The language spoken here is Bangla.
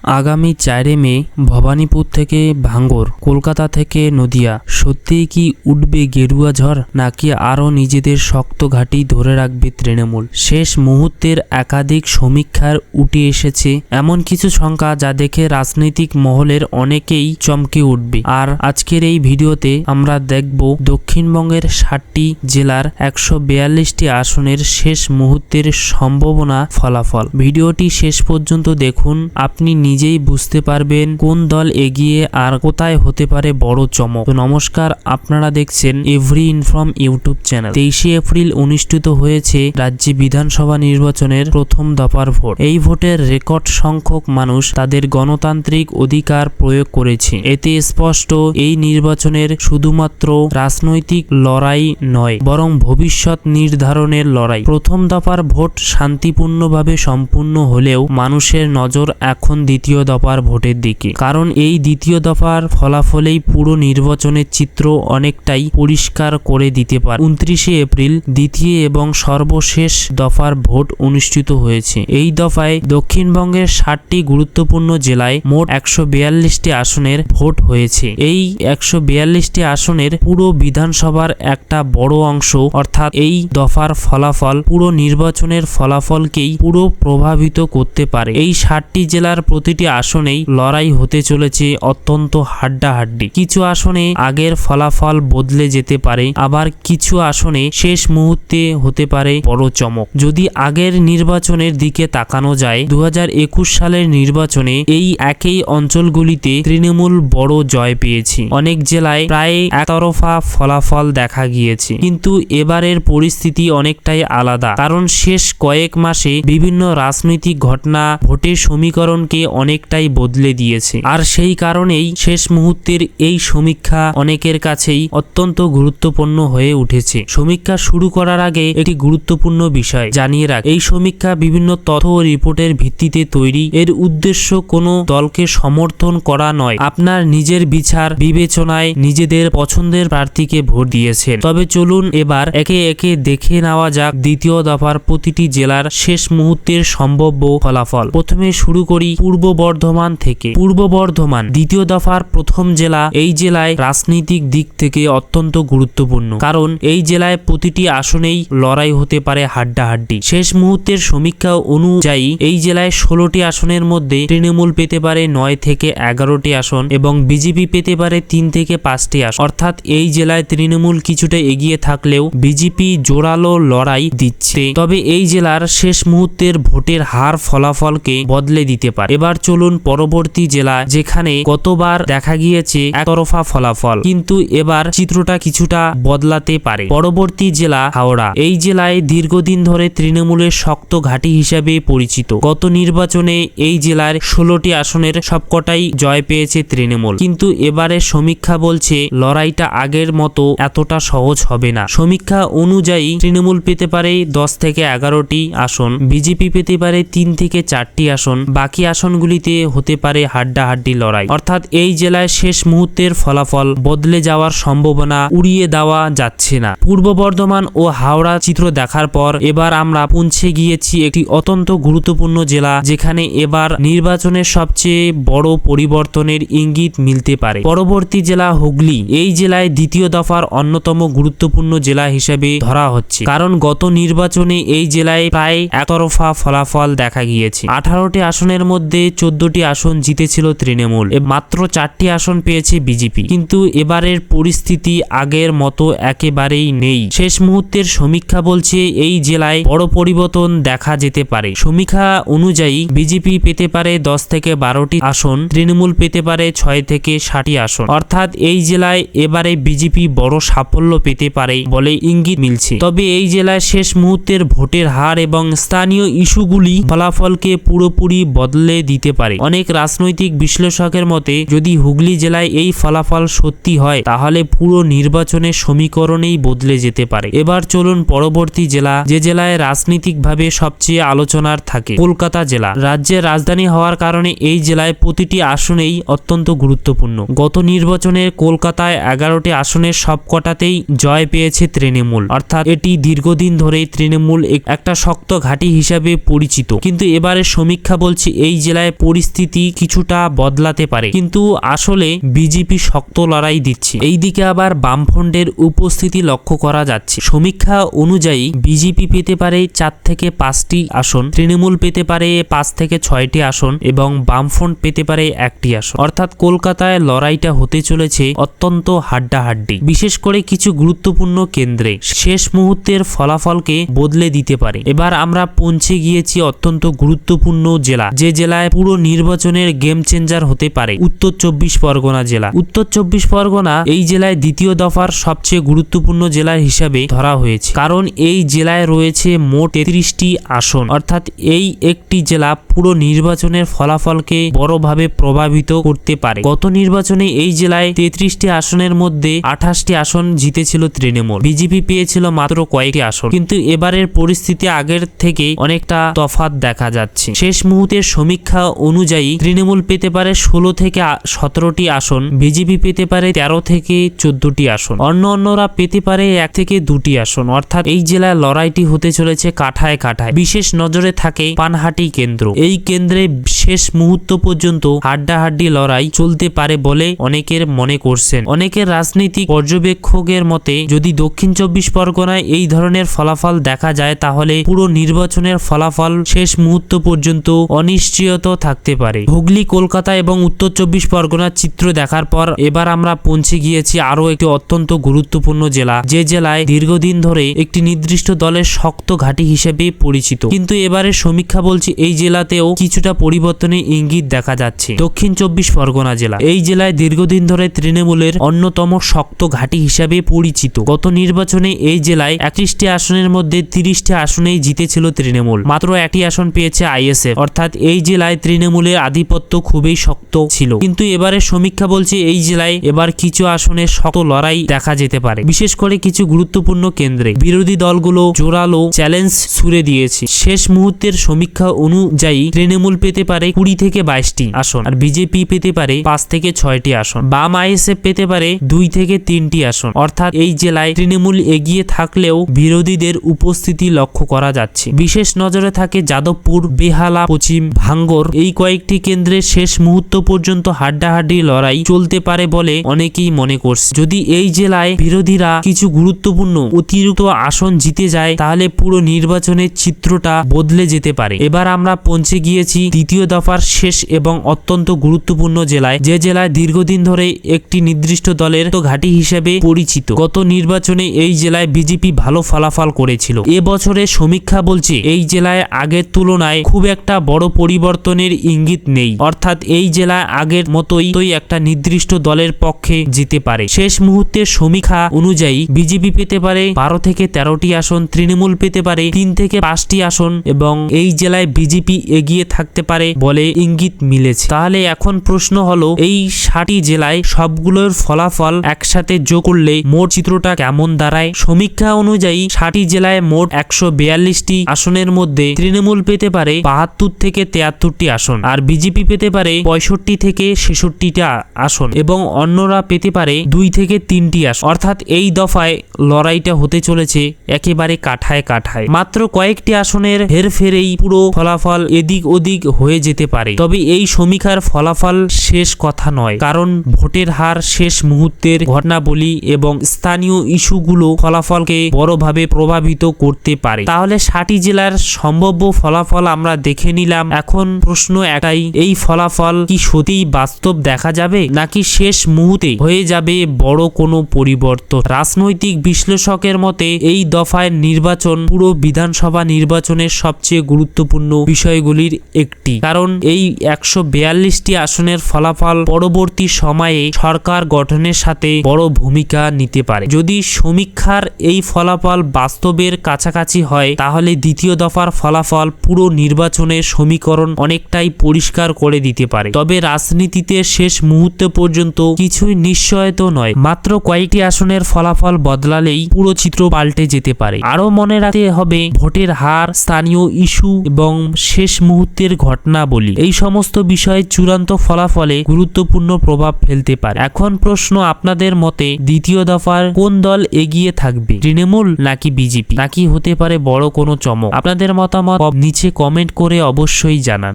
আগামী 4 মে ভবানীপুর থেকে ভাঙ্গর, কলকাতা থেকে নদিয়া। সত্যিই কি উঠবে গেরুয়া ঝড়, নাকি আরও নিজেদের শক্ত ঘাঁটি ধরে রাখবে তৃণমূল? শেষ মুহূর্তের একাধিক সমীক্ষার উঠে এসেছে এমন কিছু সংখ্যা যা দেখে রাজনৈতিক মহলের অনেকেই চমকে উঠবে। আর আজকের এই ভিডিওতে আমরা দেখব দক্ষিণবঙ্গের 60টি জেলার 142টি আসনের শেষ মুহূর্তের সম্ভাবনা ফলাফল। ভিডিওটি শেষ পর্যন্ত দেখুন, আপনি নিজেই বুঝতে পারবেন কোন দল এগিয়ে আর কোথায় হতে পারে বড় চমক। তো নমস্কার, আপনারা দেখছেন every inform YouTube channel. 23 April অনুষ্ঠিত হয়েছে রাজ্যে বিধানসভা নির্বাচনের প্রথম দফার ভোট। এই ভোটের রেকর্ড সংখ্যক মানুষ তাদের গণতান্ত্রিক অধিকার প্রয়োগ করেছে। এতে স্পষ্ট, এই নির্বাচনের শুধুমাত্র রাজনৈতিক লড়াই নয়, বরং ভবিষ্যৎ নির্ধারণের লড়াই। প্রথম দফার ভোট শান্তিপূর্ণভাবে সম্পূর্ণ হলেও মানুষের নজর এখন দ্বিতীয় দফার ভোটের দিকে। কারণ এই দ্বিতীয় দফার ফলাফলেই পুরো নির্বাচনের চিত্র অনেকটাই পরিষ্কার করে দিতে পারে। 29 এপ্রিল দ্বিতীয় এবং সর্বশেষ দফার ভোট অনুষ্ঠিত হয়েছে। এই দফায় দক্ষিণবঙ্গের 60টি গুরুত্বপূর্ণ জেলায় মোট 142টি আসনের ভোট হয়েছে। এই 142টি আসনের পুরো বিধানসভার একটা বড় অংশ, অর্থাৎ এই দফার ফলাফল পুরো নির্বাচনের ফলাফলকেই পুরো প্রভাবিত করতে পারে। এই 60টি জেলার প্রতিটি আসনেই লড়াই হতে চলেছে অত্যন্ত হাড্ডাহাড্ডি। কিছু আসনে আগের ফলাফল বদলে যেতে পারে, আবার কিছু আসনে শেষ মুহূর্তে হতে পারে বড় চমক। যদি আগের নির্বাচনের দিকে তাকানো যায়, 2021 সালের নির্বাচনে এই একই অঞ্চলগুলিতে তৃণমূল বড় জয় পেয়েছে। অনেক জেলায় প্রায় একতরফা ফলাফল দেখা গিয়েছে। কিন্তু এবারের পরিস্থিতি অনেকটাই আলাদা, কারণ শেষ কয়েক মাসে বিভিন্ন রাজনৈতিক ঘটনা ভোটের সমীকরণকে অনেকটাই বদলে দিয়েছে। আর সেই কারণেই শেষ মুহূর্তের এই সমীক্ষা অনেকের কাছেই অত্যন্ত গুরুত্বপূর্ণ হয়ে উঠেছে। সমীক্ষা শুরু করার আগে একটি গুরুত্বপূর্ণ বিষয় জানিয়ে রাখ, এই সমীক্ষা বিভিন্ন তথ্য ও রিপোর্টের ভিত্তিতে তৈরি। এর উদ্দেশ্য কোনো দলকে সমর্থন করা নয়, আপনার নিজের বিচার বিবেচনায় নিজেদের পছন্দের প্রার্থীকে ভোট দিয়েছেন। তবে চলুন এবার একে একে দেখে নেওয়া যাক দ্বিতীয় দফার প্রতিটি জেলার শেষ মুহূর্তের সম্ভাব্য ফলাফল। প্রথমে শুরু করি পূর্ব বর্ধমান থেকে। পূর্ব বর্ধমান দ্বিতীয় দফার প্রথম জেলা। এই জেলায় রাজনৈতিক দিক থেকে অত্যন্ত গুরুত্বপূর্ণ, কারণ এই জেলায় প্রতিটি আসনেই লড়াই হতে পারে হাড্ডাহাড্ডি। শেষ মুহূর্তের সমীক্ষা অনুযায়ী এই জেলায় 16টি আসনের মধ্যে তৃণমূল পেতে পারে 9 থেকে 11টি আসন এবং বিজেপি পেতে পারে 3 থেকে 5টি আসন। অর্থাৎ এই জেলায় তৃণমূল কিছুটা এগিয়ে থাকলেও বিজেপি জোরালো লড়াই দিচ্ছে। তবে এই জেলার শেষ মুহূর্তের ভোটের হার ফলাফলকে বদলে দিতে পারে। এবার চলুন পরবর্তী জেলা, যেখানে গতবার দেখা গিয়েছে একতরফা ফলাফল, কিন্তু এবার চিত্রটা কিছুটা বদলাতে পারে। পরবর্তী জেলা হাওড়া। এই জেলায় দীর্ঘদিন ধরে তৃণমূলের শক্ত ঘাঁটি হিসেবে পরিচিত। গত নির্বাচনে এই জেলার 16টি আসনের সবকটাই জয় পেয়েছে তৃণমূল, কিন্তু এবারের সমীক্ষা বলছে লড়াইটা আগের মতো এতটা সহজ হবে না। সমীক্ষা অনুযায়ী তৃণমূল পেতে পারে 10 থেকে 11টি আসন, বিজেপি পেতে পারে 3 থেকে 4টি আসন, বাকি আসনগুলিতে হতে পারে হাড্ডাহাড্ডি লড়াই। অর্থাৎ এই জেলায় শেষ মুহূর্তের ফলাফল বদলে যাওয়ার সম্ভাবনা উড়িয়ে দেওয়া যাচ্ছে না। পূর্ব বর্ধমান ও হাওড়া চিত্র দেখার পর এবার আমরা পৌঁছে গিয়েছি একটি অত্যন্ত গুরুত্বপূর্ণ জেলা, যেখানে এবার নির্বাচনের সবচেয়ে বড় পরিবর্তনের ইঙ্গিত মিলতে পারে। পরবর্তী জেলা হুগলি। এই জেলায় দ্বিতীয় দফার অন্যতম গুরুত্বপূর্ণ জেলা হিসেবে ধরা হচ্ছে, কারণ গত নির্বাচনে এই জেলায় প্রায় একতরফা ফলাফল দেখা গিয়েছে। 18টি আসনের মধ্যে 14টি আসন জিতেছিল তৃণমূল, মাত্র 4টি আসন পেয়েছে বিজেপি। কিন্তু এবারের পরিস্থিতি আগের মতো একেবারেই নেই। শেষ মুহূর্তের সমীক্ষা বলছে এই জেলায় বড় পরিবর্তন দেখা যেতে পারে। সমীক্ষা অনুযায়ী বিজেপি পেতে পারে 10 থেকে 12টি আসন, তৃণমূল পেতে পারে 6 থেকে 7টি আসন। অর্থাৎ এই জেলায় এবারে বিজেপি বড় সাফল্য পেতে পারে বলে ইঙ্গিত মিলছে। তবে এই জেলায় শেষ মুহূর্তের ভোটের হার এবং স্থানীয় ইস্যুগুলি ফলাফলকে পুরোপুরি বদলে দিতে পারে। অনেক রাজনৈতিক বিশ্লেষকের মতে, যদি হুগলি জেলায় এই ফলাফল সত্যি হয়, তাহলে পুরো নির্বাচনের সমীকরণেই বদলে যেতে পারে। এবার চলুন পরবর্তী জেলা, যে জেলায় রাজনৈতিকভাবে সবচেয়ে আলোচনার থাকে, কলকাতা জেলা। রাজ্যের রাজধানী হওয়ার কারণে এই জেলায় প্রতিটি আসনেই অত্যন্ত গুরুত্বপূর্ণ। গত নির্বাচনে কলকাতায় 11টি আসনের সবকটাতেই জয় পেয়েছে তৃণমূল, অর্থাৎ এটি দীর্ঘদিন ধরে তৃণমূল একটা শক্ত ঘাঁটি হিসাবে পরিচিত। কিন্তু এবারের সমীক্ষা বলছে এই জেলায় পরিস্থিতি কিছুটা বদলাতে পারে, কিন্তু আসলে বিজেপি শক্ত লড়াই দিচ্ছে। এইদিকে আবার বামফ্রন্টের উপস্থিতি লক্ষ্য করা যাচ্ছে। সমীক্ষা অনুযায়ী বিজেপি পেতে পারে 4 থেকে 5টি আসন, তৃণমূল পেতে পারে 5 থেকে 6টি আসন এবং বামফ্রন্ট পেতে পারে 1টি আসন। অর্থাৎ কলকাতায় লড়াইটা হতে চলেছে অত্যন্ত হাড্ডাহাড্ডি। বিশেষ করে কিছু গুরুত্বপূর্ণ কেন্দ্রে শেষ মুহূর্তের ফলাফলকে বদলে দিতে পারে। এবার আমরা পৌঁছে গিয়েছি অত্যন্ত গুরুত্বপূর্ণ জেলা, যে জেলায় পুরো নির্বাচনের গেম চেঞ্জার হতে পারে, উত্তর 24 পরগনা জেলা। উত্তর 24 পরগনা এই জেলায় দ্বিতীয় দফার সবচেয়ে গুরুত্বপূর্ণ জেলা হিসাবে ধরা হয়েছে, কারণ এই জেলায় রয়েছে মোট 33টি আসন। অর্থাৎ এই একটি জেলা পুরো নির্বাচনের ফলাফলকে বড়ভাবে প্রভাবিত করতে পারে। গত নির্বাচনে এই জেলায় 33টি আসনের মধ্যে 28টি আসন জিতেছিল তৃণমূল, বিজেপি পেয়েছিল মাত্র কয়েকটি আসন। কিন্তু এবারের পরিস্থিতি আগের থেকে অনেকটা তফাৎ দেখা যাচ্ছে। শেষ মুহূর্তের সমীক্ষা অনুযায়ী তৃণমূল পেতে পারে 16 থেকে 17টি আসন, বিজেপি পেতে পারে 13 থেকে 14টি আসন, অন্যরা পেতে পারে 1 থেকে 2টি আসন। অর্থাৎ এই জেলায় লড়াইটি হতে চলেছে কাঠায় কাঠায়। বিশেষ নজরে থাকে পানহাটি কেন্দ্র। এই কেন্দ্রে শেষ মুহূর্ত পর্যন্ত হাড্ডাহাড্ডি লড়াই চলতে পারে বলে অনেকের মনে করছেন। অনেকের রাজনৈতিক পর্যবেক্ষকের মতে যদি দক্ষিণ 24 পরগনায় এই ধরনের ফলাফল দেখা যায়, তাহলে পুরো নির্বাচনের ফলাফল শেষ মুহূর্ত পর্যন্ত অনিশ্চয়তা থাকতে পারে। হুগলি, কলকাতা এবং উত্তর 24 পরগনার চিত্র দেখার পর এবার আমরা পৌঁছে গিয়েছি আরো একটি অত্যন্ত গুরুত্বপূর্ণ জেলা, যে জেলায় দীর্ঘদিন ধরে একটি নির্দিষ্ট দলের শক্ত ঘাঁটি হিসেবে পরিচিত। কিন্তু এবারে সমীক্ষা বলছে এই জেলাতেও কিছুটা পরিবর্তনের ইঙ্গিত দেখা যাচ্ছে। দক্ষিণ 24 পরগনা জেলা, এই জেলায় দীর্ঘদিন ধরে তৃণমূলের অন্যতম শক্ত ঘাঁটি হিসাবে পরিচিত। গত নির্বাচনে এই জেলায় 31টি আসনের মধ্যে 30টি আসনেই জিতেছিল তৃণমূল, মাত্র 1টি আসন পেয়েছে আইএসএফ। অর্থাৎ এই জেলায় তৃণমূলের আধিপত্য খুবই শক্ত ছিল। কিন্তু এবারে সমীক্ষা বলছে এই জেলায় এবার কিছু আসনে শক্ত লড়াই দেখা যেতে পারে। বিশেষ করে কিছু গুরুত্বপূর্ণ কেন্দ্রে বিরোধী দলগুলো জোরালো চ্যালেঞ্জ ছুড়ে দিয়েছে। শেষ মুহূর্তের সমীক্ষা অনুযায়ী তৃণমূল পেতে পারে 20 থেকে 22টি আসন, আর বিজেপি পেতে পারে 5 থেকে 6টি আসন, বাম আইএসএফ পেতে পারে 2 থেকে 3টি আসন। অর্থাৎ এই জেলায় তৃণমূল এগিয়ে থাকলেও বিরোধীদের উপস্থিতি লক্ষ্য করা যাচ্ছে। বিশেষ নজরে থাকে যাদবপুর, বেহালা, পশ্চিম ভাঙ্গর, এই কয়েকটি কেন্দ্রে শেষ মুহূর্ত পর্যন্ত হাড্ডাহাড্ডি লড়াই চলতে পারে বলে অনেকেই মনে করছে। যদি এই জেলায় বিরোধীরা কিছু গুরুত্বপূর্ণ অতিরিক্ত আসন জিতে যায়, তাহলে পুরো নির্বাচনের চিত্রটা বদলে যেতে পারে। এবার আমরা পৌঁছে গিয়েছি দ্বিতীয় দফার শেষ এবং অত্যন্ত গুরুত্বপূর্ণ জেলায়, যে জেলায় দীর্ঘদিন ধরে একটি নির্দিষ্ট দলের ঘাঁটি হিসেবে পরিচিত। গত নির্বাচনে এই জেলায় বিজেপি ভালো ফলাফল করেছিল। এবছরের সমীক্ষা বলছে এই জেলায় আগের তুলনায় খুব একটা বড় পরিবর্তনের ইঙ্গিত নেই। অর্থাৎ এই জেলায় আগের মতোই একটা নির্দিষ্ট দলের পক্ষে জিতে পারে। শেষ মুহূর্তের সমীক্ষা অনুযায়ী বিজেপি পেতে পারে 12 থেকে 13টি আসন, তৃণমূল পেতে পারে 3 থেকে 5টি আসন এবং এই জেলায় বিজেপি এগিয়ে থাকতে পারে বলে ইঙ্গিত মিলেছে। তাহলে এখন প্রশ্ন হলো, এই 60টি জেলায় সবগুলোর ফলাফল একসাথে যোগ করলে মোট চিত্রটা কেমন দাঁড়ায়? সমীক্ষা অনুযায়ী 60টি জেলায় মোট 142টি আসনের মধ্যে তৃণমূল পেতে পারে 72 থেকে 73টি আসন, আর বিজেপি পেতে পারে 65 থেকে 66টা আসন এবং অন্যরা পেতে পারে 2 থেকে 3টি আসন। অর্থাৎ এই দফায় লড়াইটা হতে চলেছে একেবারে কাঠায় কাঠায়। মাত্র কয়েকটি আসনের হেরফেরেই পুরো ফলাফল এদিক ওদিক হয়ে যেতে পারে। তবে এই সমীক্ষার ফলাফল শেষ কথা নয়, কারণ ভোটের হার, শেষ মুহূর্তের ঘটনাবলী এবং স্থানীয় ইস্যুগুলো ফলাফলকে বড়ভাবে প্রভাবিত করতে পারে। তাহলে 60টি জেলার সম্ভাব্য ফলাফল আমরা দেখে নিলাম। এখন প্রশ্ন একটাই, এই ফলাফল কি সত্যিই বাস্তব দেখা যাবে, নাকি শেষ মুহূর্তে হয়ে যাবে বড় কোনো পরিবর্তন? রাজনৈতিক বিশ্লেষকের মতে এই দফায় নির্বাচন পুরো বিধানসভা নির্বাচনের সবচেয়ে গুরুত্বপূর্ণ বিষয়গুলির একটি, কারণ এই 142টি আসনের ফলাফল পরবর্তী সময়ে সরকার গঠনের সাথে বড় ভূমিকা নিতে পারে। যদি সমীক্ষার এই ফলাফল বাস্তবের কাছাকাছি হয়, তাহলে দ্বিতীয় দফার ফলাফল পুরো নির্বাচনের সমীকরণ অনেকটাই পরিষ্কার করে দিতে পারে। তবে রাজনীতিতে শেষ মুহূর্ত পর্যন্ত কিছুই নিশ্চয়তা নয়। মাত্র কয়েকটি আসনের ফলাফল বদলালেই পুরো চিত্র পাল্টে যেতে পারে। আরো মনে রাখতে হবে, ভোটের হার, স্থানীয় ইস্যু এবং শেষ মুহূর্তের ঘটনাবলী, এই সমস্ত বিষয়ে চূড়ান্ত ফলাফলে গুরুত্বপূর্ণ প্রভাব ফেলতে পারে। এখন প্রশ্ন, আপনাদের মতে দ্বিতীয় দফার কোন দল এগিয়ে থাকবে, তৃণমূল নাকি বিজেপি, নাকি হতে পারে বড় কোনো চমক? আপনাদের মতামত নিচে কমেন্ট করে অবশ্যই জানান।